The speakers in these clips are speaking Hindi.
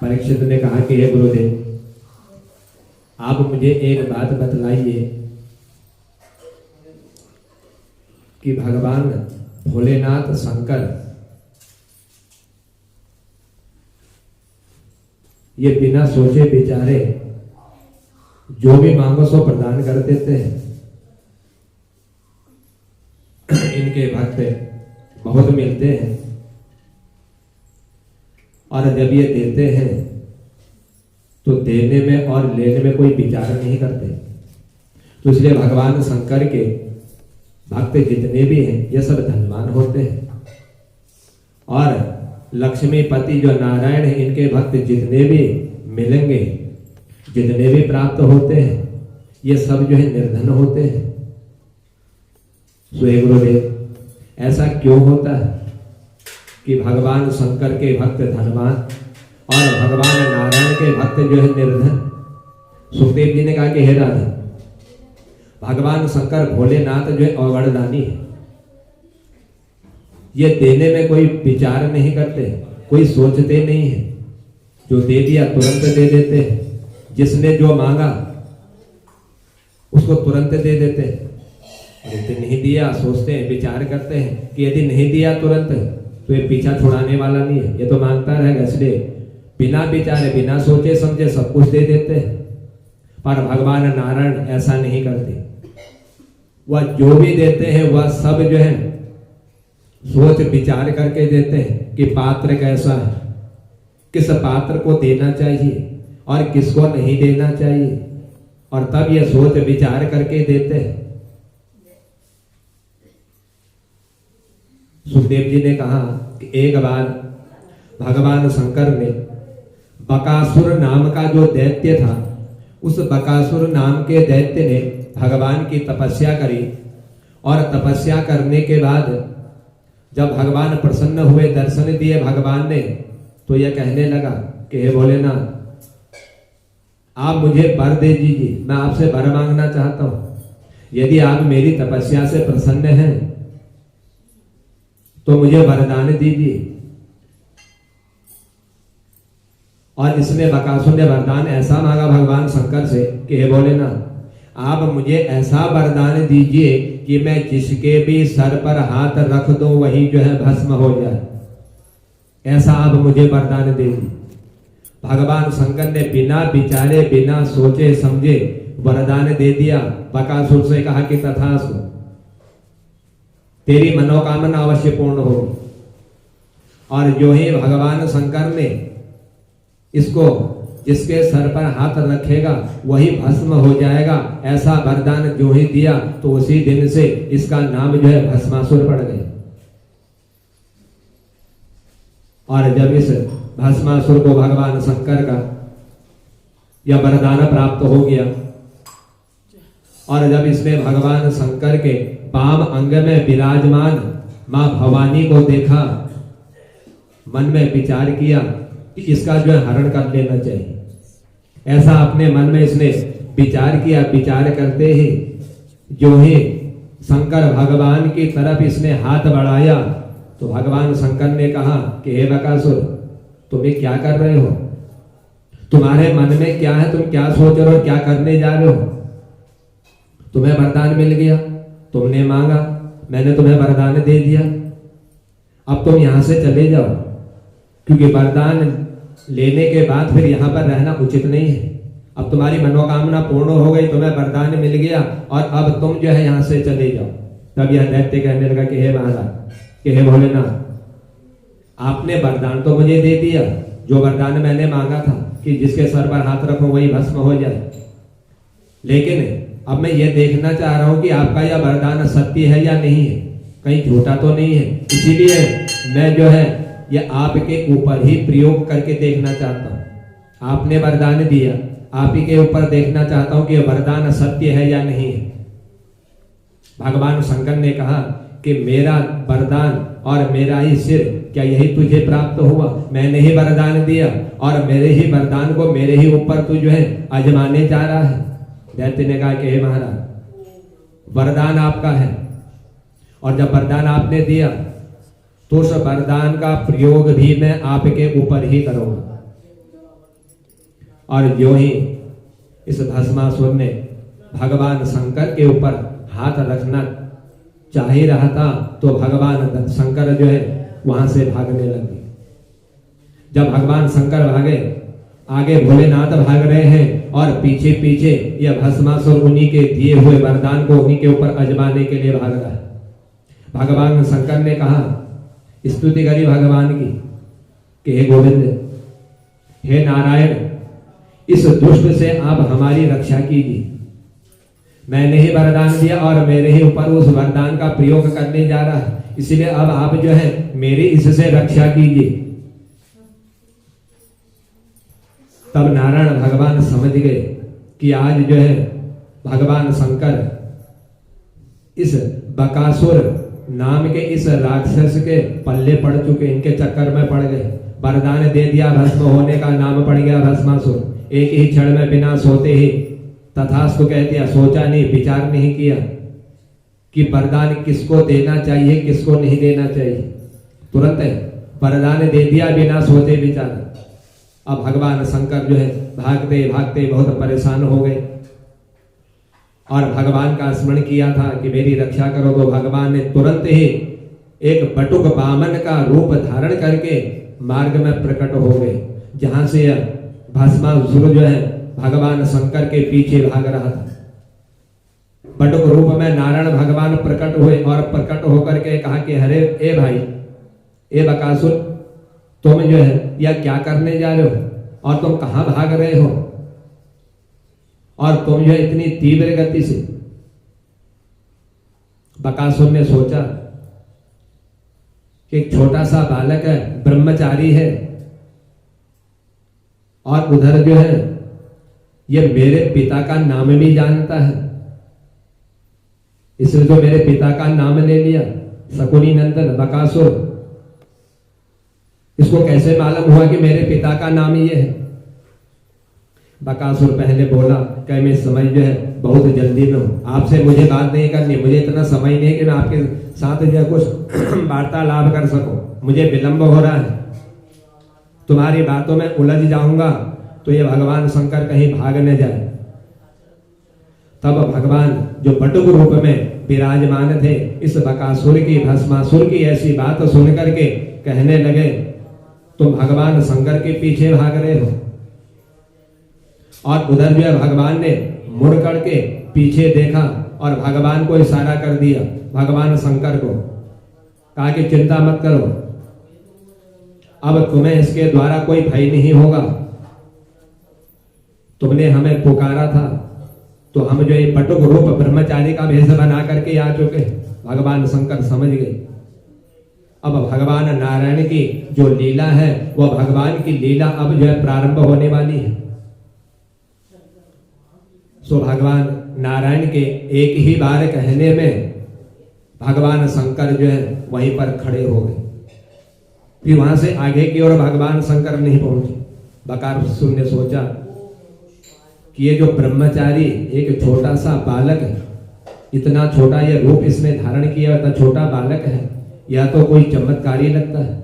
परीक्षित ने कहा कि हे गुरुदेव, आप मुझे एक बात बतलाइए कि भगवान भोलेनाथ शंकर ये बिना सोचे विचारे जो भी मांगो सो प्रदान कर देते हैं। इनके भक्त बहुत मिलते हैं और जब ये देते हैं तो देने में और लेने में कोई विचार नहीं करते। तो इसलिए भगवान शंकर के भक्त जितने भी हैं ये सब धनवान होते हैं और लक्ष्मीपति जो नारायण है इनके भक्त जितने भी मिलेंगे, जितने भी प्राप्त होते हैं, ये सब जो है निर्धन होते हैं। हे गुरुदेव, ऐसा क्यों होता है कि भगवान शंकर के भक्त धनवान और भगवान नारायण के भक्त जो है निर्धन? सुखदेव जी ने कहा कि हे राधा, भगवान शंकर भोलेनाथ जो है अवगणदानी है। ये देने में कोई विचार नहीं करते, कोई सोचते नहीं है। जो दे दिया तुरंत दे देते हैं। जिसने जो मांगा उसको तुरंत दे देते हैं। यदि नहीं दिया सोचते हैं, विचार करते हैं कि यदि नहीं दिया तुरंत तो ये पीछा छुड़ाने वाला नहीं है, ये तो मांगता रहेगा। इसलिए बिना विचारे बिना सोचे समझे सब कुछ दे देते हैं। पर भगवान नारायण ऐसा नहीं करते। वह जो भी देते हैं वह सब जो है सोच विचार करके देते हैं कि पात्र कैसा है, किस पात्र को देना चाहिए और किसको नहीं देना चाहिए, और तब यह सोच विचार करके देते हैं। सुखदेव जी ने कहा कि एक बार भगवान शंकर ने बकासुर नाम का जो दैत्य था, उस बकासुर नाम के दैत्य ने भगवान की तपस्या करी और तपस्या करने के बाद जब भगवान प्रसन्न हुए, दर्शन दिए भगवान ने, तो यह कहने लगा कि हे भोलेनाथ, आप मुझे वर दे दीजिए, मैं आपसे वर मांगना चाहता हूं। यदि आप मेरी तपस्या से प्रसन्न हैं तो मुझे वरदान दीजिए। और इसमें बकासुर ने वरदान ऐसा मांगा भगवान शंकर से कि हे भोलेनाथ, आप मुझे ऐसा वरदान दीजिए कि मैं जिसके भी सर पर हाथ रख दूं वही जो है भस्म हो जाए। ऐसा आप मुझे वरदान दे दी। भगवान शंकर ने बिना विचारे बिना सोचे समझे वरदान दे दिया। बकासुर से कहा कि तथास्तु, तेरी मनोकामना अवश्य पूर्ण होगी। और जो ही भगवान शंकर ने इसको जिसके सर पर हाथ रखेगा वही भस्म हो जाएगा, ऐसा वरदान जो ही दिया तो उसी दिन से इसका नाम जो है भस्मासुर पड़ गया। और जब इस भस्मासुर को भगवान शंकर का यह वरदान प्राप्त हो गया और जब इसने भगवान शंकर के वाम अंग में विराजमान मां भवानी को देखा, मन में विचार किया कि इसका जो है हरण कर लेना चाहिए। ऐसा अपने मन में इसने विचार किया। विचार करते ही जो ही शंकर भगवान की तरफ इसने हाथ बढ़ाया तो भगवान शंकर ने कहा कि हे बकासुर, तुम ये क्या कर रहे हो? तुम्हारे मन में क्या है? तुम क्या सोच रहे हो? क्या करने जा रहे हो? तुम्हें वरदान मिल गया, तुमने मांगा, मैंने तुम्हें वरदान दे दिया, अब तुम यहां से चले जाओ, क्योंकि वरदान लेने के बाद फिर यहां पर रहना उचित नहीं है। अब तुम्हारी मनोकामना पूर्ण हो गई, तुम्हें वरदान मिल गया और अब तुम जो है यहां से चले जाओ। तब यह दैत्य कहने लगा कि हे महाराज, कि हे भोलेनाथ, आपने वरदान तो मुझे दे दिया, जो वरदान मैंने मांगा था कि जिसके सर पर हाथ रखो वही भस्म हो जाए, लेकिन अब मैं ये देखना चाह रहा हूं कि आपका यह वरदान सत्य है या नहीं है, कहीं झूठा तो नहीं है। इसीलिए मैं जो है यह आपके ऊपर ही प्रयोग करके देखना चाहता हूं। आपने वरदान दिया, आप ही के ऊपर देखना चाहता हूं कि यह वरदान सत्य है या नहीं है। भगवान शंकर ने कहा कि मेरा वरदान और मेरा ही सिर, क्या यही तुझे प्राप्त हुआ? मैंने ही वरदान दिया और मेरे ही वरदान को मेरे ही ऊपर तू जो है आजमाने जा रहा है। दैत्य ने कहा कि हे महाराज, वरदान आपका है और जब वरदान आपने दिया तो उस वरदान का प्रयोग भी मैं आपके ऊपर ही करूंगा। और जो ही इस भस्मासुर ने भगवान शंकर के ऊपर हाथ रखना चाह ही रहा था तो भगवान शंकर जो है वहां से भागने लगे। जब भगवान शंकर भागे, आगे भोलेनाथ भाग रहे हैं और पीछे पीछे यह भस्मासुर उन्हीं के दिए हुए वरदान को उन्हीं के ऊपर अजमाने के लिए भाग रहा है। भगवान शंकर ने कहा, स्तुति करी भगवान की कि हे गोविंद, हे नारायण, इस दुष्ट से आप हमारी रक्षा कीजिए। मैंने ही वरदान दिया और मेरे ही ऊपर उस वरदान का प्रयोग करने जा रहा है, इसलिए अब आप जो है मेरी इससे रक्षा कीजिए। तब नारायण भगवान समझ गए कि आज जो है भगवान शंकर इस बकासुर नाम के इस राक्षस के पल्ले पड़ चुके, इनके चक्कर में पड़ गए। वरदान दे दिया, भस्म होने का नाम पड़ गया भस्मासुर। एक ही क्षण में बिना सोते ही तथास्तु कह दिया, सोचा नहीं, विचार नहीं किया कि वरदान किसको देना चाहिए किसको नहीं देना चाहिए, तुरंत वरदान दे दिया बिना सोचे विचार। अब भगवान शंकर जो है भागते भागते बहुत परेशान हो गए और भगवान का स्मरण किया था कि मेरी रक्षा करो। तो भगवान ने तुरंत ही एक बटुक बामन का रूप धारण करके मार्ग में प्रकट हो गए, जहां से भस्मासुर जो है भगवान शंकर के पीछे भाग रहा था। बटुक रूप में नारायण भगवान प्रकट हुए और प्रकट होकर के कहा कि अरे ए भाई, ए बकासुर, तुम जो है यह क्या करने जा रहे हो और तुम कहां भाग रहे हो और तुम जो है इतनी तीव्र गति से। बकासुर ने सोचा कि एक छोटा सा बालक है, ब्रह्मचारी है और उधर जो है ये मेरे पिता का नाम भी जानता है, इसने तो मेरे पिता का नाम ले लिया, शकुनी नंदन बकासुर। इसको कैसे मालूम हुआ कि मेरे पिता का नाम ये है। बकासुर पहले बोला कि मैं समय जो है बहुत जल्दी में हूं, आपसे मुझे बात नहीं करनी, मुझे इतना समय नहीं कि मैं आपके साथ जो है कुछ वार्तालाप कर सकूं, मुझे विलंब हो रहा है, तुम्हारी बातों में उलझ जाऊंगा तो ये भगवान शंकर कहीं भाग न जाए। तब भगवान जो बटुक रूप में विराजमान थे, इस बकासुर की भस्मासुर की ऐसी बात सुन करके कहने लगे, तुम भगवान शंकर के पीछे भाग रहे हो। और उधर जो है भगवान ने मुड़ करके पीछे देखा और भगवान को इशारा कर दिया, भगवान शंकर को कहा कि चिंता मत करो, अब तुम्हें इसके द्वारा कोई भय नहीं होगा। तुमने हमें पुकारा था तो हम जो ये बटुक रूप ब्रह्मचारी का भेष बना करके आ चुके। भगवान शंकर समझ गए अब भगवान नारायण की जो लीला है वह भगवान की लीला अब जो है प्रारंभ होने वाली है। सो भगवान नारायण के एक ही बार कहने में भगवान शंकर जो है वहीं पर खड़े हो गए। फिर वहां से आगे की ओर भगवान शंकर नहीं पहुंचे। बकासुर ने सोचा कि ये जो ब्रह्मचारी एक छोटा सा बालक है, इतना छोटा ये रूप इसने धारण किया, इतना छोटा बालक है, यह तो कोई चमत्कारी लगता है।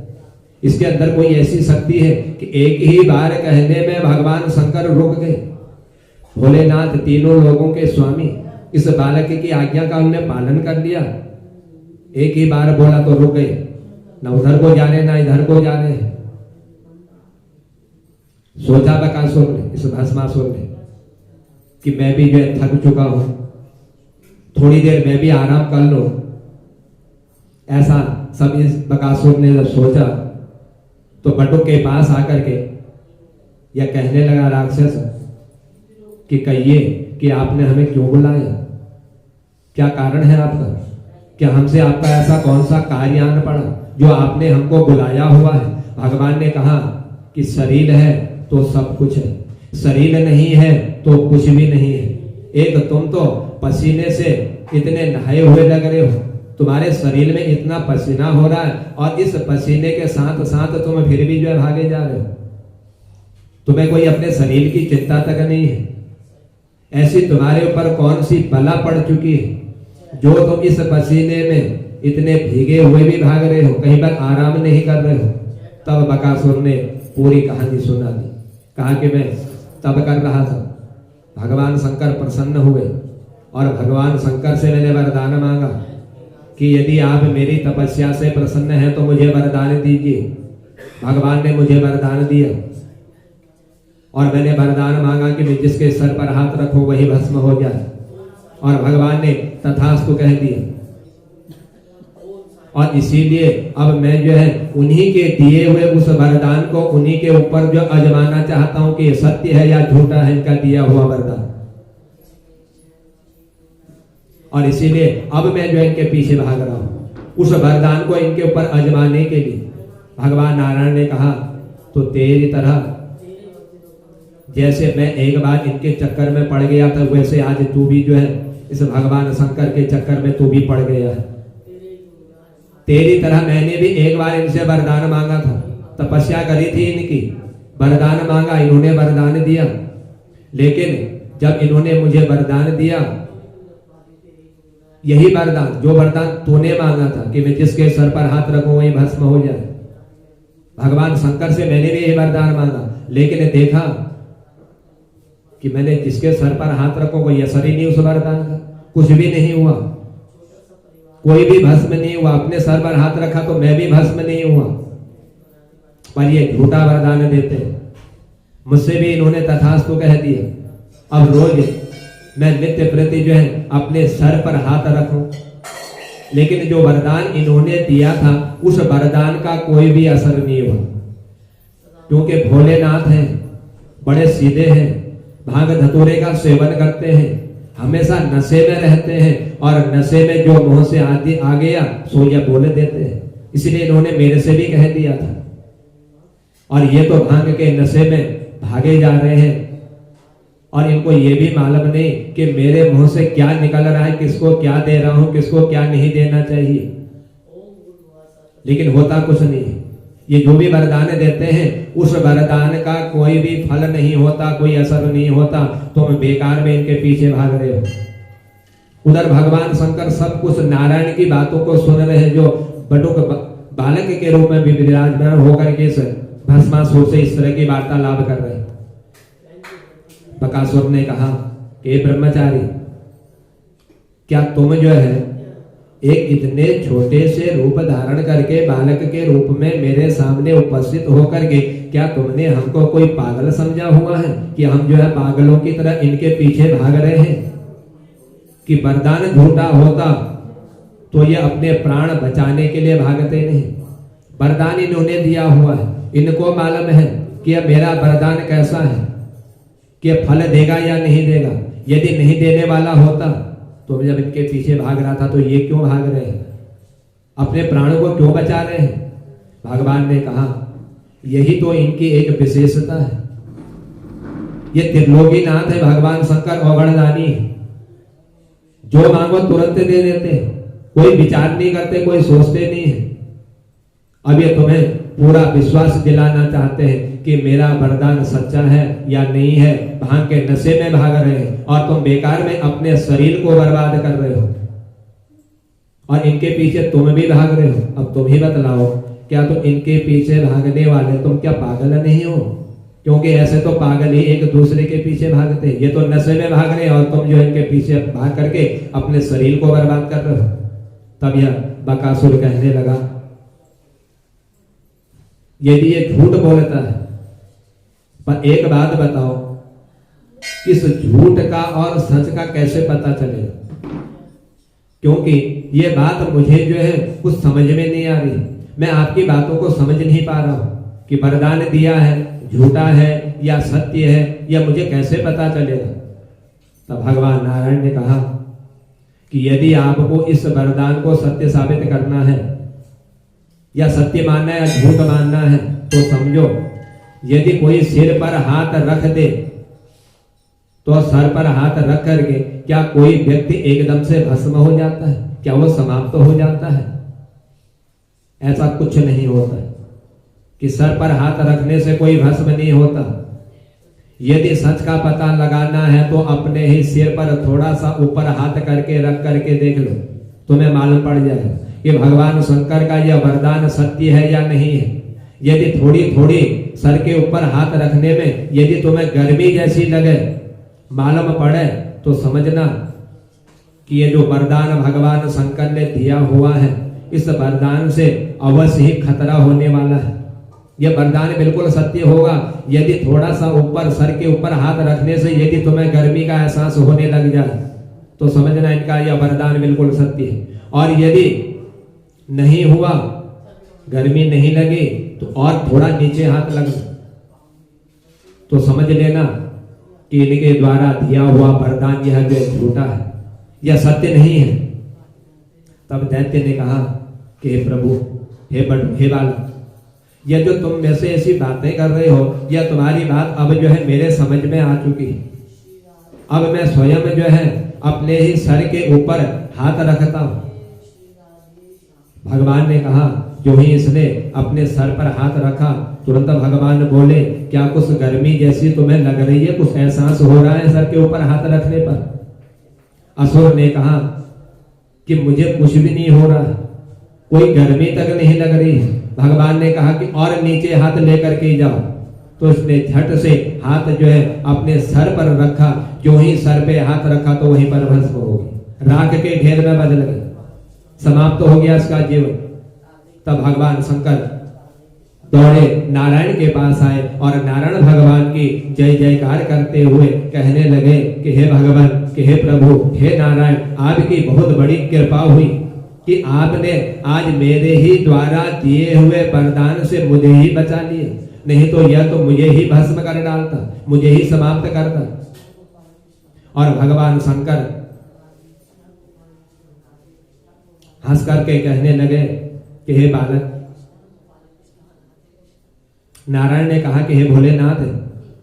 इसके अंदर कोई ऐसी शक्ति है कि एक ही बार कहने में भगवान शंकर रुक गए। भोलेनाथ तीनों लोगों के स्वामी, इस बालक की आज्ञा का उन्होंने पालन कर लिया। एक ही बार बोला तो रुक गए, ना उधर को जा रहे ना इधर को जा रहे हैं। सोचा बकासुर ने, इस भस्मासुर ने, कि मैं भी जो है थक चुका हूं, थोड़ी देर मैं भी आराम कर लूं। ऐसा सब इस बकासुर ने जब सोचा तो बटुक के पास आकर के यह कहने लगा, राक्षस, कि कहिए कि आपने हमें क्यों बुलाया, क्या कारण है आपका, क्या हमसे आपका ऐसा कौन सा कार्य आन पड़ा जो आपने हमको बुलाया हुआ है। भगवान ने कहा कि शरीर है तो सब कुछ है, शरीर नहीं है तो कुछ भी नहीं है। एक तुम तो पसीने से इतने नहाए हुए लग रहे हो, तुम्हारे शरीर में इतना पसीना हो रहा है और इस पसीने के साथ साथ तुम फिर भी जो है भागे जा रहे हो। तुम्हें कोई अपने शरीर की चिंता तक नहीं है। ऐसी तुम्हारे ऊपर कौन सी बला पड़ चुकी है जो तुम इस पसीने में इतने भीगे हुए भी भाग रहे हो, कहीं पर आराम नहीं कर रहे हो। तब बकासुर ने पूरी कहानी सुना दी। कहा कि मैं तब कर रहा था। भगवान शंकर प्रसन्न हुए और भगवान शंकर से मैंने वरदान मांगा कि यदि आप मेरी तपस्या से प्रसन्न हैं तो मुझे वरदान दीजिए। भगवान ने मुझे वरदान दिया और मैंने वरदान मांगा कि मैं जिसके सर पर हाथ रखूं वही भस्म हो जाए, और भगवान ने तथास्तु कह दिया। और इसीलिए अब मैं जो है उन्हीं के दिए हुए उस वरदान को उन्हीं के ऊपर जो आजमाना चाहता हूं कि सत्य है या झूठा है इनका दिया हुआ वरदान। और इसीलिए अब मैं जो इनके पीछे भाग रहा हूं उस वरदान को इनके ऊपर आजमाने के लिए। भगवान नारायण ने कहा तो तेरी तरह जैसे मैं एक बार इनके चक्कर में पड़ गया था वैसे आज तू भी जो है इस भगवान शंकर के चक्कर में तू भी पड़ गया है। तेरी तरह मैंने भी एक बार इनसे वरदान मांगा था, तपस्या करी थी इनकी, वरदान मांगा, इन्होंने वरदान दिया। लेकिन जब इन्होंने मुझे वरदान दिया, यही वरदान जो वरदान तूने मांगा था कि मैं जिसके सर पर हाथ रखूं वही भस्म हो जाए, भगवान शंकर से मैंने भी यही वरदान मांगा। लेकिन देखा कि मैंने जिसके सर पर हाथ रखूं कोई असर ही नहीं उस वरदान का, कुछ भी नहीं हुआ, कोई भी भस्म नहीं हुआ। अपने सर पर हाथ रखा तो मैं भी भस्म नहीं हुआ। पर ये झूठा वरदान देते हैं। मुझसे भी इन्होंने तथास्तु कह दिया। अब रोज मैं नित्य प्रति जो है अपने सर पर हाथ रखूं, लेकिन जो वरदान इन्होंने दिया था उस वरदान का कोई भी असर नहीं हुआ। क्योंकि भोलेनाथ हैं, बड़े सीधे हैं, भांग धतूरे का सेवन करते हैं, हमेशा नशे में रहते हैं, और नशे में जो मुंह से आदि आ गया सो ये बोल देते हैं। इसलिए इन्होंने मेरे से भी कह दिया था। और ये तो भांग के नशे में भागे जा रहे हैं और इनको ये भी मालूम नहीं कि मेरे मुंह से क्या निकल रहा है, किसको क्या दे रहा हूं, किसको क्या नहीं देना चाहिए। लेकिन होता कुछ नहीं है। ये जो भी वरदान देते हैं उस वरदान का कोई भी फल नहीं होता, कोई असर नहीं होता। तुम बेकार में इनके पीछे भाग रहे हो। उधर भगवान शंकर सब कुछ नारायण की बातों को सुन रहे हैं, जो बटुक बालक के रूप में विराजमान होकर के भस्मासुर से इस तरह की वार्तालाप कर रहे हैं। बकासुर ने कहा कि ब्रह्मचारी, क्या तुम जो है एक इतने छोटे से रूप धारण करके बालक के रूप में मेरे सामने उपस्थित होकर के क्या तुमने हमको कोई पागल समझा हुआ है कि हम जो है पागलों की तरह इनके पीछे भाग रहे हैं? कि वरदान झूठा होता तो ये अपने प्राण बचाने के लिए भागते नहीं। वरदान इन्होंने दिया हुआ है, इनको मालूम है कि यह मेरा वरदान कैसा है, कि फल देगा या नहीं देगा। यदि नहीं देने वाला होता तो जब इनके पीछे भाग रहा था तो ये क्यों भाग रहे हैं, अपने प्राणों को क्यों बचा रहे हैं? भगवान ने कहा यही तो इनकी एक विशेषता है। ये त्रिलोकीनाथ है, भगवान शंकर औगणदानी है। जो मांगो तुरंत दे देते हैं, कोई विचार नहीं करते, कोई सोचते नहीं है। अब ये तुम्हें पूरा विश्वास दिलाना चाहते हैं कि मेरा वरदान सच्चा है या नहीं है। भांग के नशे में भाग रहे हैं और तुम बेकार में अपने शरीर को बर्बाद कर रहे हो और इनके पीछे तुम भी भाग रहे हो। अब तुम ही बतलाओ, क्या तुम इनके पीछे भागने वाले तुम क्या पागल नहीं हो? क्योंकि ऐसे तो पागल ही एक दूसरे के पीछे भागते हैं। ये तो नशे में भाग रहे हैं और तुम जो इनके पीछे भाग करके अपने शरीर को बर्बाद कर रहे हो। तब यह बकासुर कहने लगा, यदि ये झूठ बोलता है, पर एक बात बताओ, इस झूठ का और सच का कैसे पता चलेगा? क्योंकि ये बात मुझे जो है कुछ समझ में नहीं आ रही। मैं आपकी बातों को समझ नहीं पा रहा हूं कि वरदान दिया है झूठा है या सत्य है, यह मुझे कैसे पता चलेगा? तब भगवान नारायण ने कहा कि यदि आपको इस वरदान को सत्य साबित करना है या सत्य मानना है या झूठ मानना है तो समझो, यदि कोई सिर पर हाथ रख दे तो सर पर हाथ रख करके क्या कोई व्यक्ति एकदम से भस्म हो जाता है? क्या वो समाप्त हो जाता है? ऐसा कुछ नहीं होता है कि सर पर हाथ रखने से कोई भस्म नहीं होता। यदि सच का पता लगाना है तो अपने ही सिर पर थोड़ा सा ऊपर हाथ करके रख करके देख लो, तुम्हें मालूम पड़ जाए कि भगवान शंकर का यह वरदान सत्य है या नहीं है। यदि थोड़ी थोड़ी सर के ऊपर हाथ रखने में यदि तुम्हें गर्मी जैसी लगे, मालूम पड़े, तो समझना कि ये जो वरदान भगवान शंकर ने दिया हुआ है, इस वरदान से अवश्य ही खतरा होने वाला है। यह वरदान बिल्कुल सत्य होगा। यदि थोड़ा सा ऊपर सर के ऊपर हाथ रखने से यदि तुम्हें गर्मी का एहसास होने लग जाए, तो समझना इनका यह वरदान बिल्कुल सत्य है। और यदि नहीं हुआ, गर्मी नहीं लगी, तो और थोड़ा नीचे हाथ लग, तो समझ लेना कि इनके द्वारा दिया हुआ वरदान यह जो झूठा है, यह सत्य नहीं है। तब दैत्य ने कहा कि हे प्रभु, हे बालक, यह जो तुम में से ऐसी बातें कर रहे हो, यह तुम्हारी बात अब जो है मेरे समझ में आ चुकी है। अब मैं स्वयं जो है अपने ही सर के ऊपर हाथ रखता हूं। भगवान ने कहा, जो ही इसने अपने सर पर हाथ रखा, तुरंत भगवान बोले, क्या कुछ गर्मी जैसी तुम्हें लग रही है, कुछ एहसास हो रहा है सर के ऊपर हाथ रखने पर? असुर ने कहा कि मुझे कुछ भी नहीं हो रहा, कोई गर्मी तक नहीं लग रही है। भगवान ने कहा कि और नीचे हाथ लेकर के जाओ। तो उसने झट से हाथ जो है अपने सर पर रखा। जो ही सर पे हाथ रखा तो वहीं पर भस्म हो गई, राख के ढेर में बदल गई, समाप्त हो गया इसका जीवन। तब भगवान शंकर दौड़े नारायण के पास आए और नारायण भगवान की जय जयकार करते हुए कहने लगे कि हे भगवान, कि हे प्रभु, हे नारायण, आपकी बहुत बड़ी कृपा हुई कि आपने आज मेरे ही द्वारा दिए हुए वरदान से मुझे ही बचा लिया, नहीं तो यह तो मुझे ही भस्म कर डालता, मुझे ही समाप्त करता। और भगवान शंकर हंस करके कहने लगे कि हे बालक, नारायण ने कहा कि हे भोलेनाथ,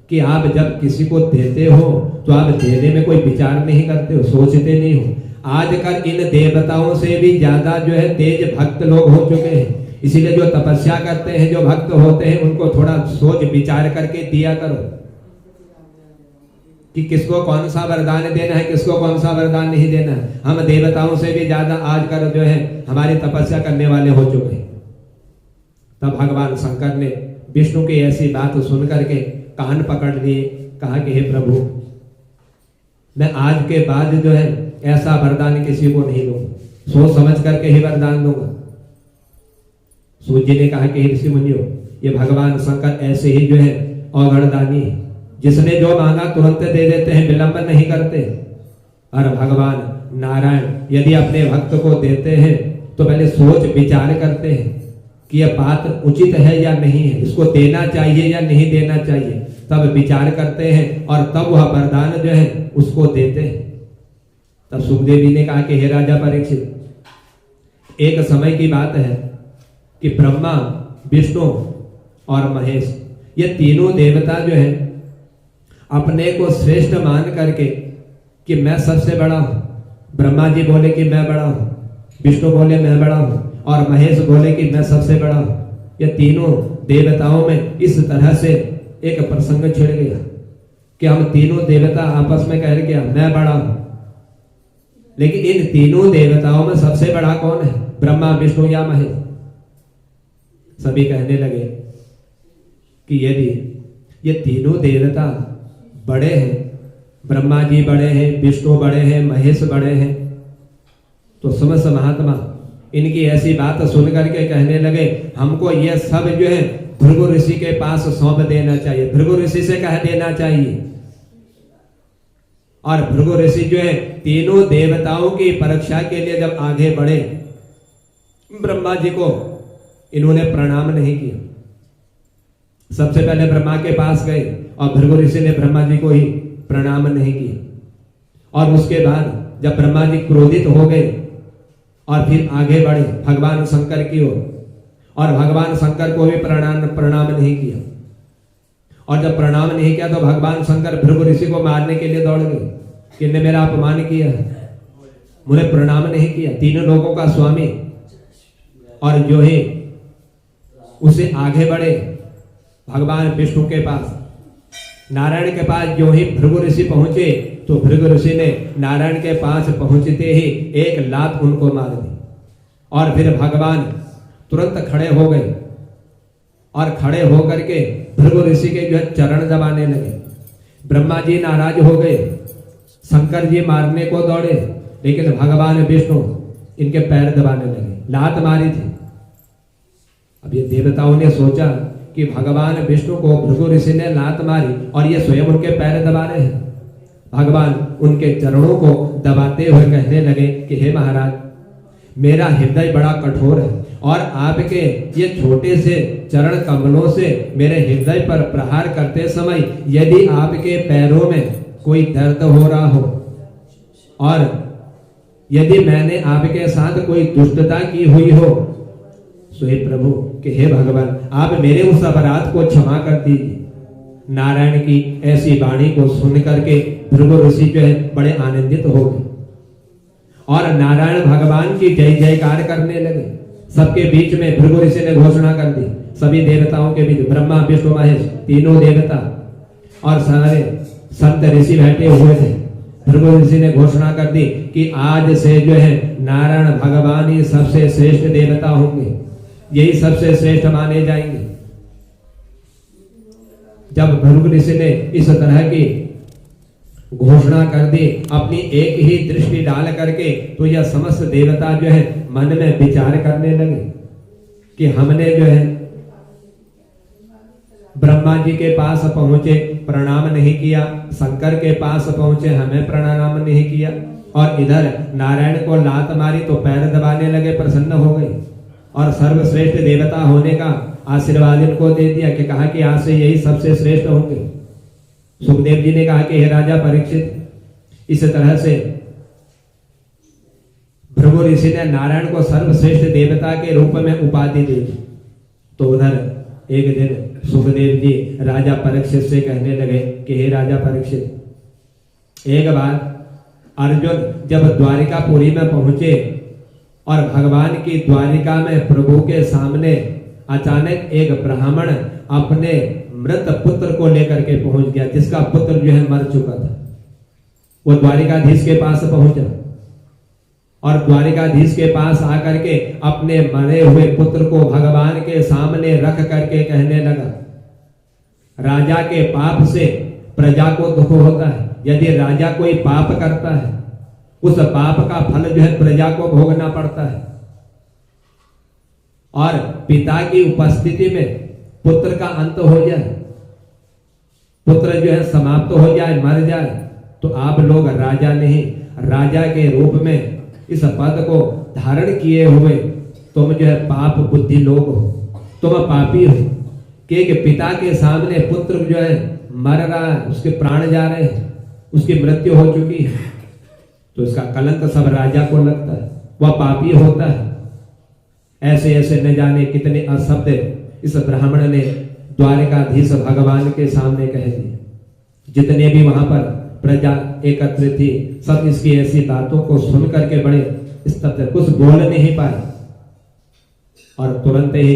कि आप जब किसी को देते हो तो आप देने में कोई विचार नहीं करते हो, सोचते नहीं हो। आजकल इन देवताओं से भी ज्यादा जो है तेज भक्त लोग हो चुके हैं, इसीलिए जो तपस्या करते हैं, जो भक्त होते हैं, उनको थोड़ा सोच विचार करके दिया करो कि किसको कौन सा वरदान देना है, किसको कौन सा वरदान नहीं देना है। हम देवताओं से भी ज्यादा आजकल जो है हमारी तपस्या करने वाले हो चुके हैं। तब भगवान शंकर ने विष्णु की ऐसी बात सुन करके कान पकड़ लिए, कहा कि हे प्रभु, मैं आज के बाद जो है ऐसा वरदान किसी को नहीं दूंगा, सोच समझ करके ही वरदान दूंगा। सूर्य जी ने कहा कि ऋषि मुनियो, ये भगवान शंकर ऐसे ही जो है औगणदानी है, जिसने जो मांगा तुरंत दे देते हैं, विलंब नहीं करते। और भगवान नारायण यदि अपने भक्त को देते हैं तो पहले सोच विचार करते हैं कि यह बात उचित है या नहीं है, इसको देना चाहिए या नहीं देना चाहिए, तब विचार करते हैं और तब वह वरदान जो है उसको देते हैं। तब सुखदेव जी ने कहा कि हे राजा परीक्षित, एक समय की बात है कि ब्रह्मा, विष्णु और महेश, ये तीनों देवता जो है अपने को श्रेष्ठ मान करके कि मैं सबसे बड़ा हूं, ब्रह्मा जी बोले कि मैं बड़ा हूं, विष्णु बोले मैं बड़ा हूं, और महेश बोले कि मैं सबसे बड़ा हूं। ये तीनों देवताओं में इस तरह से एक प्रसंग छिड़ गया कि हम तीनों देवता आपस में कह रहे मैं बड़ा हूं, लेकिन इन तीनों देवताओं में सबसे बड़ा कौन है, ब्रह्मा, विष्णु या महेश? सभी कहने लगे कि यदि ये तीनों देवता बड़े हैं, ब्रह्मा जी बड़े हैं, विष्णु बड़े हैं, महेश बड़े हैं, तो समस्त महात्मा इनकी ऐसी बात सुन करके कहने लगे हमको ये सब जो है भृगु ऋषि के पास सौंप देना चाहिए, भृगु ऋषि से कह देना चाहिए। और भृगु ऋषि जो है तीनों देवताओं की परीक्षा के लिए जब आगे बढ़े, ब्रह्मा जी को इन्होंने प्रणाम नहीं किया। सबसे पहले ब्रह्मा के पास गए और भृगु ऋषि ने ब्रह्मा जी को ही प्रणाम नहीं किया। और उसके बाद जब ब्रह्मा जी क्रोधित हो गए और फिर आगे बढ़े भगवान शंकर की ओर, और भगवान शंकर को भी प्रणाम नहीं किया। और जब प्रणाम नहीं किया तो भगवान शंकर भृगु ऋषि को मारने के लिए दौड़ गए कि इन्हें मेरा अपमान किया है, मुझे प्रणाम नहीं किया, तीनों लोगों का स्वामी। और जो ही उसे आगे बढ़े भगवान विष्णु के पास, नारायण के पास जो ही भृगु ऋषि पहुंचे तो भृगु ऋषि ने नारायण के पास पहुंचते ही एक लात उनको मार दी। और फिर भगवान तुरंत खड़े हो गए और खड़े होकर के भृगु ऋषि के जो है चरण दबाने लगे। ब्रह्मा जी नाराज हो गए, शंकर जी मारने को दौड़े, लेकिन भगवान विष्णु इनके पैर दबाने लगे, लात मारी थी। अब ये देवताओं ने सोचा कि भगवान विष्णु को भृगु ऋषि ने लात मारी और ये स्वयं उनके पैर दबा रहे हैं। भगवान उनके चरणों को दबाते हुए कहने लगे कि हे महाराज, मेरा हृदय बड़ा कठोर है और आपके ये छोटे से चरण कमलों से मेरे हृदय पर प्रहार करते समय यदि आपके पैरों में कोई दर्द हो रहा हो और यदि मैंने आपके साथ कोई दुष्टता की हुई हो, तो हे प्रभु कि हे भगवान, आप मेरे उस अपराध को क्षमा कर दीजिए। नारायण की ऐसी वाणी को सुन करके भृगु ऋषि जो है बड़े आनंदित हो गए और नारायण भगवान की जय जयकार करने लगे। सबके बीच में भृगु ऋषि ने घोषणा कर दी, सभी देवताओं के बीच, ब्रह्मा विष्णु महेश तीनों देवता और सारे संत ऋषि बैठे हुए थे। भृगु ऋषि ने घोषणा कर दी कि आज से जो है नारायण भगवान ही सबसे श्रेष्ठ देवता होंगे, यही सबसे श्रेष्ठ माने जाएंगे। जब भृगु ऋषि ने इस तरह की घोषणा कर दी, अपनी एक ही दृष्टि डाल करके, तो यह समस्त देवता जो है मन में विचार करने लगे कि हमने जो है ब्रह्मा जी के पास पहुंचे, प्रणाम नहीं किया, शंकर के पास पहुंचे, हमें प्रणाम नहीं किया, और इधर नारायण को लात मारी तो पैर दबाने लगे, प्रसन्न हो गए और सर्वश्रेष्ठ देवता होने का आशीर्वाद इनको दे दिया कि कहा कि आज से यही सबसे श्रेष्ठ होंगे। सुखदेव जी ने कहा कि हे राजा परीक्षित, इस तरह से भृगु ऋषि ने नारायण को सर्वश्रेष्ठ देवता के रूप में उपाधि दे दी। तो उधर एक दिन सुखदेव जी राजा परीक्षित से कहने लगे कि हे राजा परीक्षित, एक बार अर्जुन जब द्वारिकापुरी में पहुंचे और भगवान की द्वारिका में प्रभु के सामने अचानक एक ब्राह्मण अपने मृत पुत्र को लेकर के पहुंच गया, जिसका पुत्र जो है मर चुका था। वो द्वारिकाधीश के पास पहुंचा और द्वारिकाधीश के पास आकर के अपने मरे हुए पुत्र को भगवान के सामने रख करके कहने लगा, राजा के पाप से प्रजा को दुख होता है। यदि राजा कोई पाप करता है, उस पाप का फल जो है प्रजा को भोगना पड़ता है, और पिता की उपस्थिति में पुत्र का अंत हो जाए, पुत्र जो है समाप्त हो जाए, मर जाए, तो आप लोग राजा नहीं, राजा के रूप में इस पद को धारण किए हुए तुम जो है पाप बुद्धि लोग हो, तुम पापी हो कि एक पिता के सामने पुत्र जो है मर रहा है, उसके प्राण जा रहे हैं, उसकी मृत्यु हो चुकी है, तो इसका कलंक सब राजा को लगता है, वह पापी होता है। ऐसे ऐसे न जाने कितने अशब्द इस ब्राह्मण ने द्वारिकाधीश भगवान के सामने कह दिए। जितने भी वहां पर प्रजा एकत्रित थी, सब इसकी ऐसी बातों को सुन करके बड़े स्तब्ध, कुछ बोल नहीं पाए। और तुरंत ही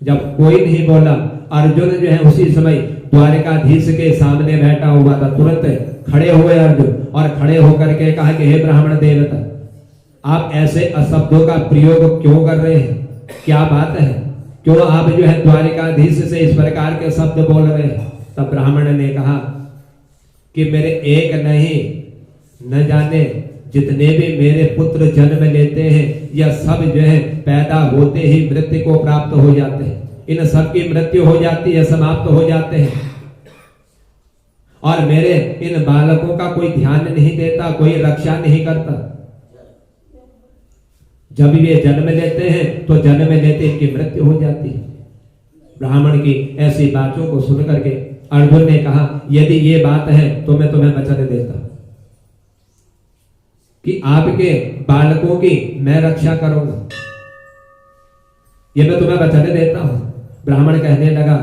जब कोई नहीं बोला, अर्जुन जो है उसी समय द्वारिकाधीश के सामने बैठा हुआ था, तुरंत खड़े हुए अर्जुन और खड़े होकर के कहा कि हे ब्राह्मण देवता, आप ऐसे अशब्दों का प्रयोग क्यों कर रहे हैं? क्या बात है? क्यों आप जो है द्वारिकाधीश से इस प्रकार के शब्द बोल रहे हैं? तब ब्राह्मण ने कहा कि मेरे एक नहीं, न जाने जितने भी मेरे पुत्र जन्म लेते हैं, यह सब जो है पैदा होते ही मृत्यु को प्राप्त हो जाते हैं। इन सब की मृत्यु हो जाती है, समाप्त हो जाते हैं, और मेरे इन बालकों का कोई ध्यान नहीं देता, कोई रक्षा नहीं करता। जब ये जन्म लेते हैं तो जन्म लेते इनकी मृत्यु हो जाती है। ब्राह्मण की ऐसी बातों को सुन करके अर्जुन ने कहा, यदि ये बात है तो मैं तुम्हें वचन देता हूं कि आपके बालकों की मैं रक्षा करूंगा, ये मैं तुम्हें वचन देता हूं। ब्राह्मण कहने लगा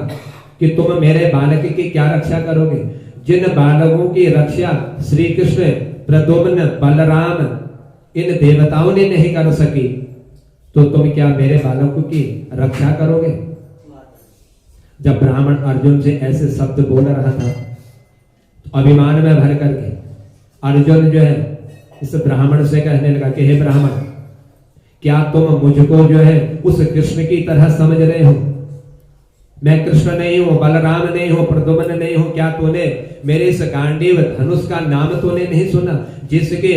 कि तुम मेरे बालक की क्या रक्षा करोगे? जिन बालकों की रक्षा श्री कृष्ण, प्रद्युम्न, बलराम, इन देवताओं ने नहीं कर सकी, तो तुम क्या मेरे बालकों की रक्षा करोगे? जब ब्राह्मण अर्जुन से ऐसे शब्द बोल रहा था, तो अभिमान में भर करके अर्जुन जो है इस ब्राह्मण से कहने लगा कि हे ब्राह्मण, क्या तुम मुझको जो है उस कृष्ण की तरह समझ रहे हो मैं कृष्ण नहीं हूं, बलराम नहीं हूं, प्रद्युम्न नहीं हूं, क्या तूने मेरे इस गांडीव धनुष का नाम तूने नहीं सुना, जिसके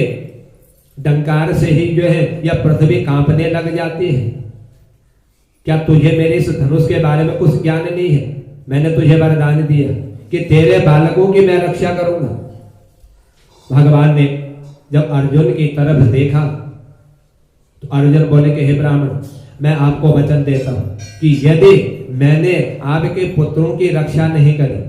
डंकार से ही जो है यह पृथ्वी कांपने लग जाती है? क्या तुझे मेरे इस धनुष के बारे में कुछ ज्ञान नहीं है? मैंने तुझे वरदान दिया कि तेरे बालकों की मैं रक्षा करूंगा। भगवान ने जब अर्जुन की तरफ देखा तो अर्जुन बोले कि हे ब्राह्मण, मैं आपको वचन देता हूं कि यदि मैंने आपके पुत्रों की रक्षा नहीं करी,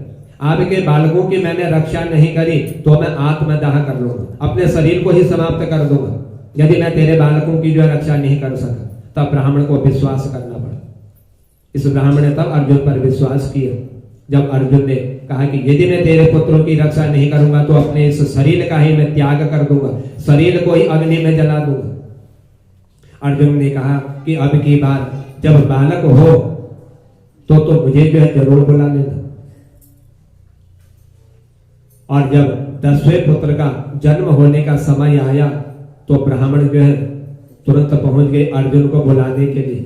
आपके बालकों की मैंने रक्षा नहीं करी, तो मैं आत्मदाह कर लूंगा, अपने शरीर को ही समाप्त कर दूंगा। यदि मैं तेरे बालकों की जो रक्षा नहीं कर सका, तब ब्राह्मण को विश्वास करना पड़ा। इस ब्राह्मण ने तब अर्जुन पर विश्वास किया जब अर्जुन ने कहा कि यदि मैं तेरे पुत्रों की रक्षा नहीं करूंगा तो अपने इस शरीर का ही मैं त्याग कर दूंगा, शरीर को ही अग्नि में जला दूंगा। अर्जुन ने कहा कि अब की बार जब बालक हो तो मुझे जो है जरूर बुला लेना। और जब 10वें पुत्र का जन्म होने का समय आया तो ब्राह्मण जो है तुरंत पहुंच गए अर्जुन को बुलाने के लिए।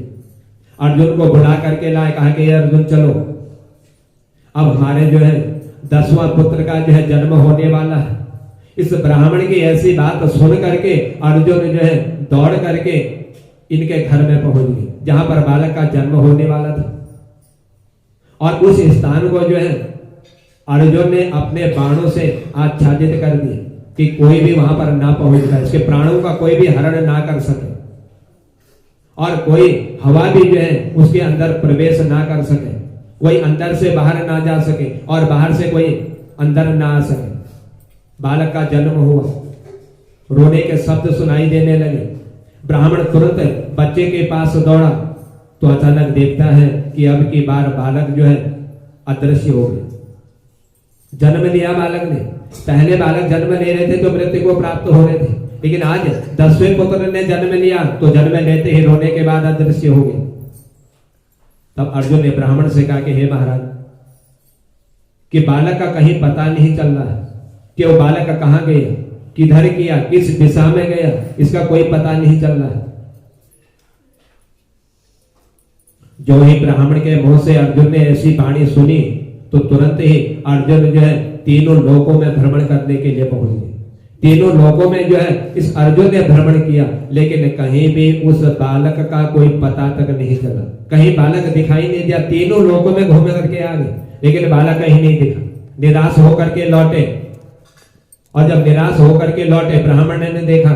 अर्जुन को बुला करके लाए, कहा कि अर्जुन चलो, अब हमारे जो है 10वां पुत्र का जो है जन्म होने वाला है। इस ब्राह्मण की ऐसी बात सुन करके अर्जुन जो है दौड़ करके इनके घर में पहुंच गए जहां पर बालक का जन्म होने वाला था। और उस स्थान को जो है अर्जुन ने अपने बाणों से आच्छादित कर दिया कि कोई भी वहां पर ना पहुंच पाए, इसके प्राणों का कोई भी हरण ना कर सके और कोई हवा भी जो है उसके अंदर प्रवेश ना कर सके, कोई अंदर से बाहर ना जा सके और बाहर से कोई अंदर ना आ सके। बालक का जन्म हुआ, रोने के शब्द सुनाई देने लगे। ब्राह्मण तुरंत बच्चे के पास दौड़ा तो अचानक देखता है कि अब की बार बालक जो है अदृश्य हो गया। जन्म लिया बालक ने, पहले बालक जन्म ले रहे थे तो मृत्यु को प्राप्त हो रहे थे, लेकिन आज 10वें पुत्र ने जन्म लिया तो जन्म लेते ही रोने के बाद अदृश्य हो गए। तब अर्जुन ने ब्राह्मण से कहा कि हे महाराज, कि बालक का कहीं पता नहीं चल रहा है कि वो बालक का कहां गया, किधर किया, किस दिशा में गया, इसका कोई पता नहीं चल रहा है। जो ही ब्राह्मण के मुंह से अर्जुन ने ऐसी वाणी सुनी तो तुरंत ही अर्जुन जो है तीनों लोकों में भ्रमण करने के लिए पहुंच गए। तीनों लोकों में जो है इस अर्जुन ने भ्रमण किया, लेकिन कहीं भी उस बालक का कोई पता तक नहीं चला, कहीं बालक दिखाई नहीं दिया। तीनों लोकों में घूम करके आ गए, लेकिन बालक कहीं नहीं दिखा। निराश होकर के लौटे, और जब निराश होकर के लौटे ब्राह्मण ने देखा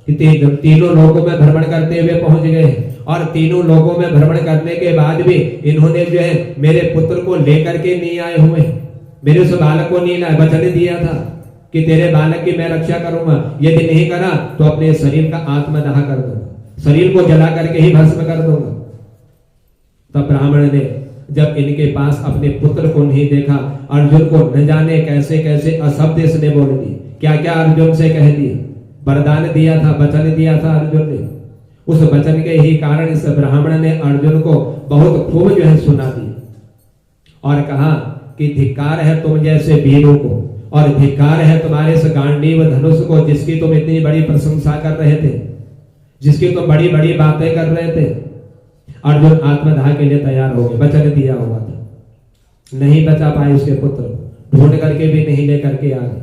कि तीनों लोकों में भ्रमण करते हुए पहुंच गए, और तीनों लोकों में भ्रमण करने के बाद भी इन्होंने जो है मेरे पुत्र को लेकर के नहीं आए हुए, मेरे उस बालक को नहीं लाए। वचन दिया था कि तेरे बालक की मैं रक्षा करूंगा, यदि नहीं करा तो अपने शरीर का आत्मदाह कर दूंगा, शरीर को जला करके ही भस्म कर दूंगा। तब ब्राह्मण ने जब इनके पास अपने पुत्र को नहीं देखा, अर्जुन को न जाने कैसे कैसे अशब्द इसने बोल दिए, क्या क्या अर्जुन से कह दिए। वरदान दिया था, वचन दिया था अर्जुन ने, उस वचन के ही कारण इस ब्राह्मण ने अर्जुन को बहुत खूब जो है सुना दी और कहा कि धिक्कार है तुम जैसे वीरों को, और धिक्कार है तुम्हारे इस गांडीव धनुष को, जिसकी तुम इतनी बड़ी प्रशंसा कर रहे थे, जिसकी तुम बड़ी बड़ी बातें कर रहे थे। अर्जुन आत्मदाह के लिए तैयार हो गए, वचन दिया हुआ था, नहीं बचा पाए उसके पुत्र, ढूंढ करके भी नहीं लेकर के आ गए।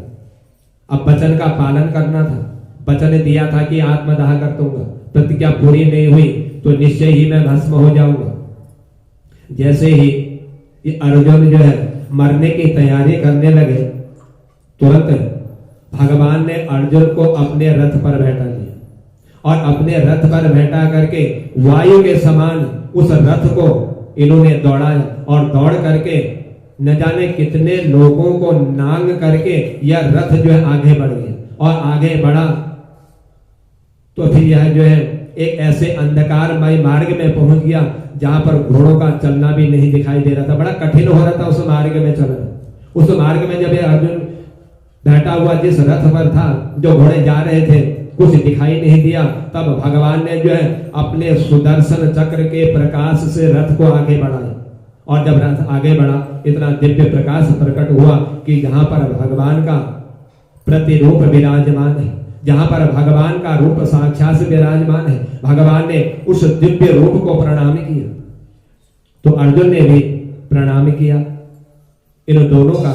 अब वचन का पालन करना था, वचन दिया था कि आत्मदाह कर दूंगा, प्रतिज्ञा पूरी नहीं हुई तो निश्चय ही मैं भस्म हो जाऊंगा। जैसे ही ये अर्जुन जो है मरने की तैयारी करने लगे, तुरंत भगवान ने अर्जुन को अपने रथ पर बैठा लिया और अपने रथ पर बैठा करके वायु के समान उस रथ को इन्होंने दौड़ाया, और दौड़ करके न जाने कितने लोगों को नांग करके यह रथ जो है आगे बढ़ गया, और आगे बढ़ा तो फिर यह जो है एक ऐसे अंधकारमय मार्ग में पहुंच गया जहां पर घोड़ों का चलना भी नहीं दिखाई दे रहा था। बड़ा कठिन हो रहा था उस मार्ग में चलना। उस मार्ग में जब अर्जुन बैठा हुआ जिस रथ पर था, जो घोड़े जा रहे थे, कुछ दिखाई नहीं दिया। तब भगवान ने जो है अपने सुदर्शन चक्र के प्रकाश से रथ को आगे बढ़ाया, और जब रथ आगे बढ़ा इतना दिव्य प्रकाश प्रकट हुआ कि जहां पर भगवान का प्रतिरूप विराजमान है, जहां पर भगवान का रूप साक्षात विराजमान है, भगवान ने उस दिव्य रूप को प्रणाम किया। तो अर्जुन ने भी प्रणाम किया। इन दोनों का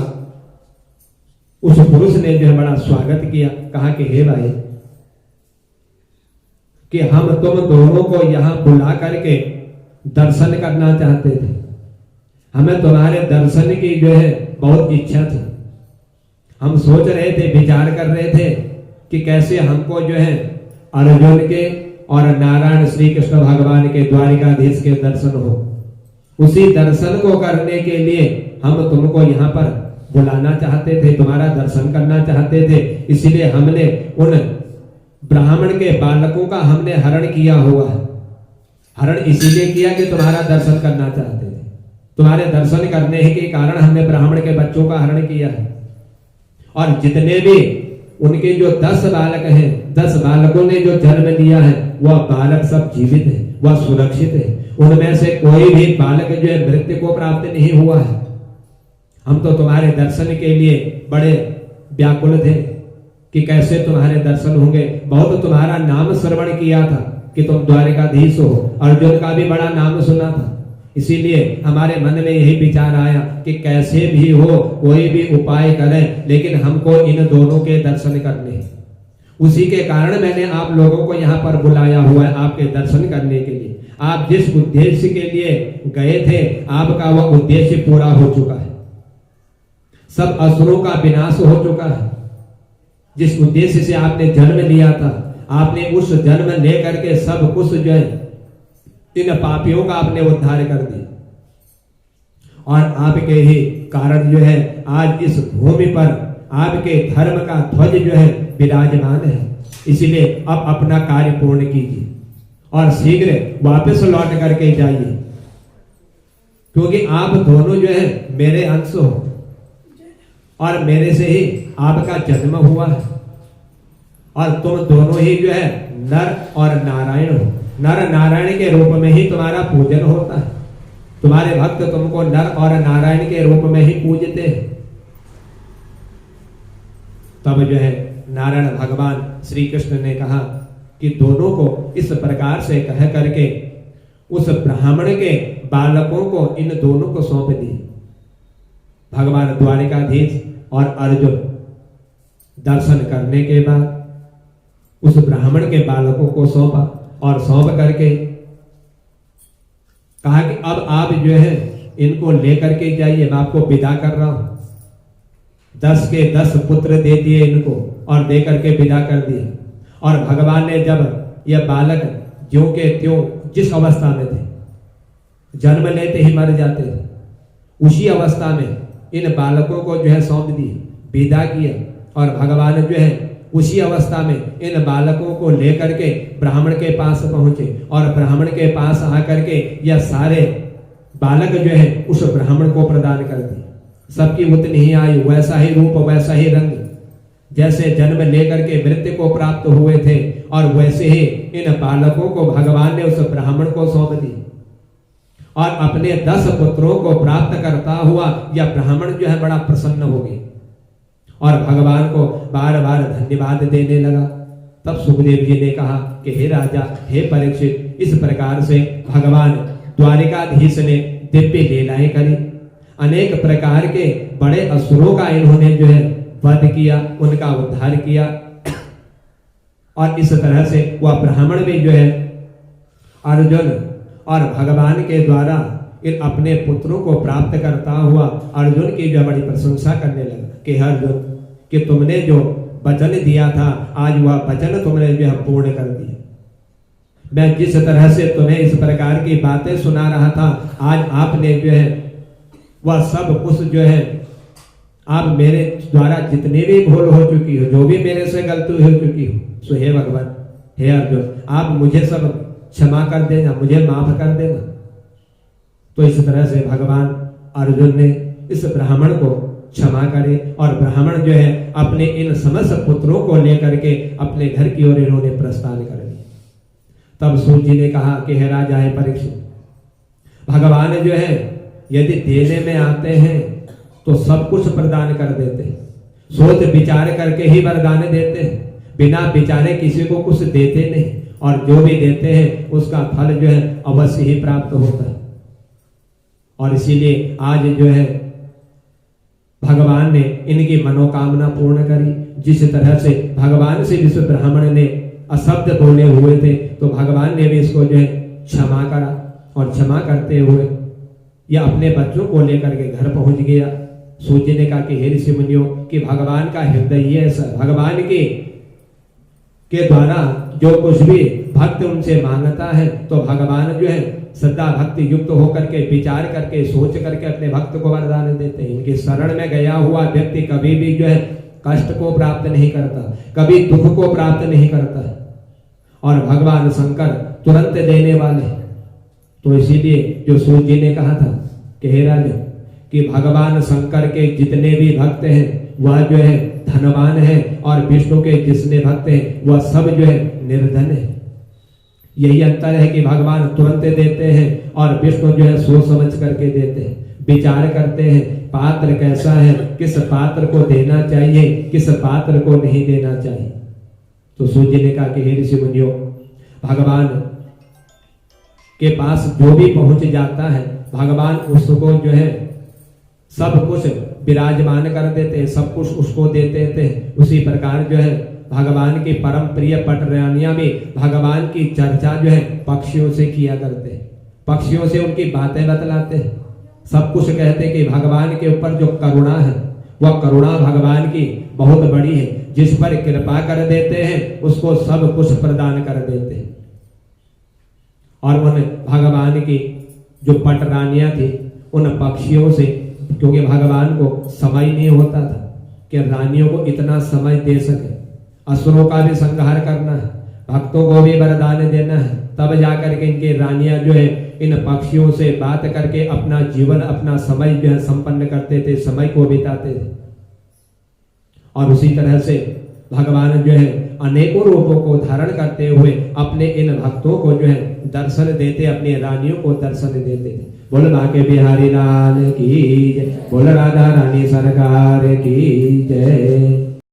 उस पुरुष ने जो है बड़ा स्वागत किया, कहा कि हे भाई, कि हम तुम दोनों को यहां बुला करके दर्शन करना चाहते थे। हमें तुम्हारे दर्शन की जो है बहुत इच्छा थी। हम सोच रहे थे, विचार कर रहे थे कि कैसे हमको जो है अर्जुन के और नारायण श्री कृष्ण भगवान के द्वारिकाधीश के दर्शन हो। उसी दर्शन को करने के लिए हम तुमको यहाँ पर बुलाना चाहते थे, तुम्हारा दर्शन करना चाहते थे। इसलिए हमने उन ब्राह्मण के बालकों का हमने हरण किया हुआ है। हरण इसीलिए किया कि तुम्हारा दर्शन करना चाहते थे। तुम्हारे दर्शन करने के कारण हमने ब्राह्मण के बच्चों का हरण किया है। और जितने भी उनके जो 10 बालक हैं, 10 बालकों ने जो जन्म लिया है, वह बालक सब जीवित है, वह सुरक्षित है। उनमें से कोई भी बालक जो है मृत्यु को प्राप्त नहीं हुआ है। हम तो तुम्हारे दर्शन के लिए बड़े व्याकुल थे कि कैसे तुम्हारे दर्शन होंगे। बहुत तुम्हारा नाम श्रवण किया था कि तुम द्वारिकाधीश हो। अर्जुन का भी बड़ा नाम सुना था। इसीलिए हमारे मन में यही विचार आया कि कैसे भी हो, कोई भी उपाय करें, लेकिन हमको इन दोनों के दर्शन करने हैं। उसी के कारण मैंने आप लोगों को यहाँ पर बुलाया हुआ है, आपके दर्शन करने के लिए। आप जिस उद्देश्य के लिए गए थे, आपका वह उद्देश्य पूरा हो चुका है। सब असुरों का विनाश हो चुका है। जिस उद्देश्य से आपने जन्म लिया था, आपने उस जन्म लेकर के सब कुछ जो है इन पापियों का आपने उद्धार कर दिया। और आपके ही कारण जो है आज इस भूमि पर आपके धर्म का ध्वज जो है विराजमान है। इसलिए अब अपना कार्य पूर्ण कीजिए और शीघ्र वापस लौट करके जाइए, क्योंकि आप दोनों जो है मेरे अंश हो और मेरे से ही आपका जन्म हुआ है। और तुम दोनों ही जो है नर और नारायण हो। नर नारायण के रूप में ही तुम्हारा पूजन होता है। तुम्हारे भक्त तुमको नर और नारायण के रूप में ही पूजते हैं। तब जो है नारायण भगवान श्री कृष्ण ने कहा कि दोनों को इस प्रकार से कह करके उस ब्राह्मण के बालकों को इन दोनों को सौंप दिए। भगवान द्वारिकाधीश और अर्जुन दर्शन करने के बाद उस ब्राह्मण के बालकों को सौंपा और सौंप करके कहा कि अब आप जो है इनको लेकर के जाइए, मैं आपको विदा कर रहा हूं। 10 के 10 पुत्र दे दिए इनको और दे करके विदा कर दिए। और भगवान ने जब यह बालक ज्यों के त्यों जिस अवस्था में थे, जन्म लेते ही मर जाते थे, उसी अवस्था में इन बालकों को जो है सौंप दिए, विदा किया। और भगवान जो है उसी अवस्था में इन बालकों को लेकर के ब्राह्मण के पास पहुंचे और ब्राह्मण के पास आकर के यह सारे बालक जो है उस ब्राह्मण को प्रदान कर दिए। सबकी उतनी ही आयु, वैसा ही रूप, वैसा ही रंग, जैसे जन्म लेकर के मृत्यु को प्राप्त हुए थे, और वैसे ही इन बालकों को भगवान ने उस ब्राह्मण को सौंप दिए। और अपने 10 पुत्रों को प्राप्त करता हुआ यह ब्राह्मण जो है बड़ा प्रसन्न हो गया और भगवान को बार बार धन्यवाद देने लगा। तब सुखदेव जी ने कहा कि हे राजा, हे परीक्षित, इस प्रकार से भगवान द्वारिकाधीश ने दिव्य लीलाएं करी। अनेक प्रकार के बड़े असुरों का इन्होंने जो है वध किया, उनका उद्धार किया। और इस तरह से वह ब्राह्मण भी जो है अर्जुन और भगवान के द्वारा इन अपने पुत्रों को प्राप्त करता हुआ अर्जुन की जो बड़ी प्रशंसा करने लगा कि अर्जुन, कि तुमने जो वचन दिया था, आज वह वचन तुमने जो है पूर्ण कर दिया। मैं जिस तरह से तुम्हें इस प्रकार की बातें सुना रहा था, आज आपने जो है वह सब कुछ जो है आप मेरे द्वारा जितनी भी भूल हो चुकी हो, जो भी मेरे से गलती हो चुकी हो, सो हे भगवान, हे अर्जुन, आप मुझे सब क्षमा कर देना, मुझे माफ कर देना। तो इस तरह से भगवान अर्जुन ने इस ब्राह्मण को क्षमा करे और ब्राह्मण जो है अपने इन समस्त पुत्रों को लेकर के अपने घर की ओर इन्होंने प्रस्थान कर दिया। तब सूत जी ने कहा कि हे राजा, है परीक्षित, भगवान जो है यदि देने में आते हैं तो सब कुछ प्रदान कर देते हैं, सोच विचार करके ही वरदान देते हैं, बिना विचारे किसी को कुछ देते नहीं, और जो भी देते हैं उसका फल जो है अवश्य ही प्राप्त होता है। और इसीलिए आज जो है भगवान ने इनकी मनोकामना पूर्ण करी। जिस तरह से भगवान से विश्व ब्राह्मण ने अशब्द बोले हुए थे, तो भगवान ने भी इसको जो है क्षमा करा, और क्षमा करते हुए यह अपने बच्चों को लेकर के घर पहुंच गया। सूर्य ने कहा कि हे ऋषि मुनियों, कि भगवान का हृदय ही ऐसा, भगवान के द्वारा जो कुछ भी भक्त उनसे मांगता है, तो भगवान जो है सदा भक्ति युक्त होकर के विचार करके सोच करके अपने भक्त को वरदान देते हैं। इनके शरण में गया हुआ व्यक्ति कभी भी जो है कष्ट को प्राप्त नहीं करता, कभी दुख को प्राप्त नहीं करता, और भगवान शंकर तुरंत देने वाले। तो इसीलिए जो सूर्य जी ने कहा था कि हे राजन, कि भगवान शंकर के जितने भी भक्त हैं वह जो है धनवान है, और विष्णु के जितने भक्त हैं वह सब जो है निर्धन है। यही अंतर है कि भगवान तुरंत देते हैं और विष्णु जो है सोच समझ करके देते हैं, विचार करते हैं पात्र कैसा है, किस पात्र को देना चाहिए, किस पात्र को नहीं देना चाहिए। तो सूर्य ने कहा कि हे ऋषि मुनियों, भगवान के पास जो भी पहुंच जाता है, भगवान उसको जो है सब कुछ विराजमान कर देते हैं, सब कुछ उसको दे देते हैं। उसी प्रकार जो है भगवान की परम प्रिय पटरानियां भी भगवान की चर्चा जो है पक्षियों से किया करते हैं, पक्षियों से उनकी बातें बतलाते हैं, सब कुछ कहते कि भगवान के ऊपर जो करुणा है वह करुणा भगवान की बहुत बड़ी है, जिस पर कृपा कर देते हैं उसको सब कुछ प्रदान कर देते हैं। और उन भगवान की जो पटरानियां थी उन पक्षियों से, क्योंकि भगवान को समय नहीं होता था कि रानियों को इतना समय दे सके, असुरों का भी संहार करना है, भक्तों को भी वरदान देना है, तब जाकर के इनके रानियां जो है इन पक्षियों से बात करके अपना जीवन अपना समय जो है संपन्न करते थे, समय को बिताते थे। और उसी तरह से भगवान जो है अनेकों रूपों को धारण करते हुए अपने इन भक्तों को जो है दर्शन देते, अपनी रानियों को दर्शन देते थे। बोल बांके बिहारी लाल की जय, बोल राधा रानी सरकार की जय।